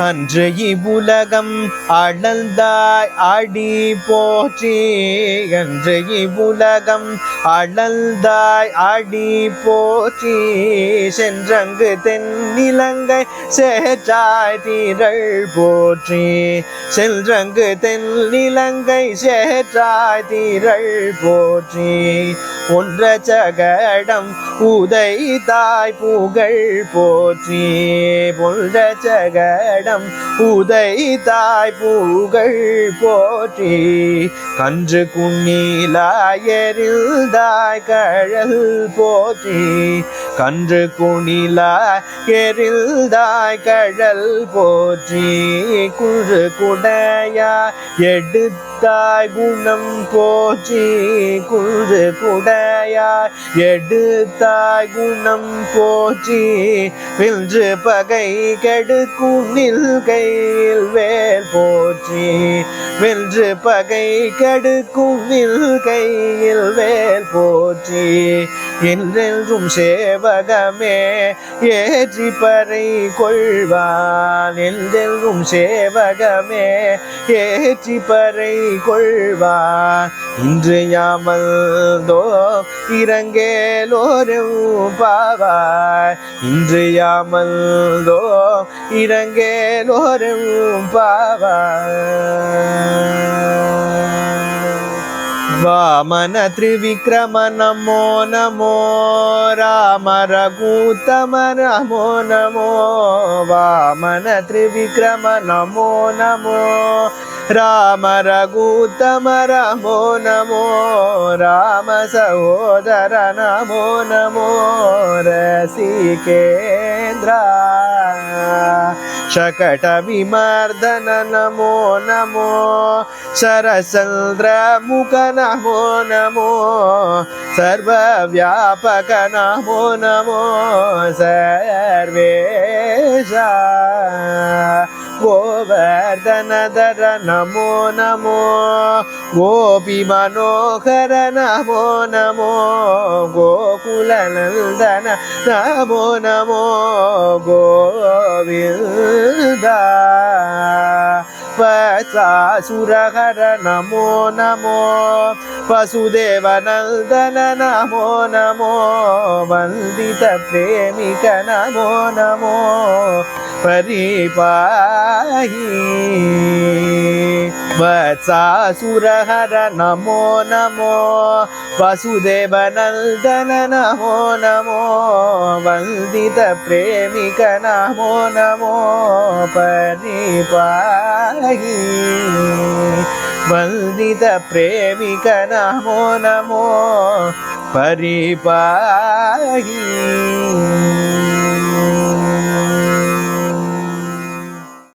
அன்று இவ்வுலகம் அளந்தாய் ஆடி போற்றி. அன்று இவ்வுலகம் அளந்தாய் ஆடி போற்றி. சென்றங்கு தென்னிலங்கை சேற்றாய் திரள் போற்றி. சென்றங்கு தென்னிலங்கை சேற்றாய் திரள் போற்றி. ஒன்ற சகடம் உதைத்தாய் புகழ் போற்றி. ஒன்ற சகடம் உதைத்தாய் புகழ் போற்றி. கன்று குணிலாய் எறிந்தாய் கழல் போற்றி. கன்று குணிலாய் எறிந்தாய் கழல் போற்றி. குன்று குடையாய் எடுத்தாய் குணம் போற்றி. குன்று குடையாய் எடுத்தாய் குணம் போற்றி. வென்று பகை கெடுக்கும் நில்கையில் வேல் போற்றி. வென்று பகை கெடுக்கும் நில்கையில் வேல் போற்றி. என்றென்றும் சேவகமே ஏற்றி பறை கொள்வான். என்றென்றும் சேவகமே ஏற்றி பறை கொள்வான். இன்று யாமல்தோ இரங்கேலோரும் பாவாய். இன்று யாமல்தோ இரங்கேலோரும் பாவாய். வாமன த்ரிவிக்ரம நமோ நமோ. ராம ரகுத்தம நமோ நமோ. வாமன த்ரிவிக்ரம நமோ நமோ. ராம ரகுத்தம நமோ நமோ. ராம சகோதர நமோ நமோ. ரசிகேந்திர शकट विमर्दन नमो नमो. शरचंद्र मुख नमो नमो. सर्वव्यापक नमो नमो. सर्वेशा गोवर्धनधर नमो नमो. गोपी मनोहर नमो नमो. गोकुलनंदन नमो नमो. गोविंदा वत्सासुरहर नमो नमो. वसुदेव नंदन नमो नमो. वंदित प्रेमिक नमो नमो. परिपाहि वत्सासुरहर नमो नमो. वसुदेव नंदन नमो नमो. वंदित प्रेमिक नमो नमो. परिपाहि वंदित प्रेमिक नमो नमो. परिपाहि.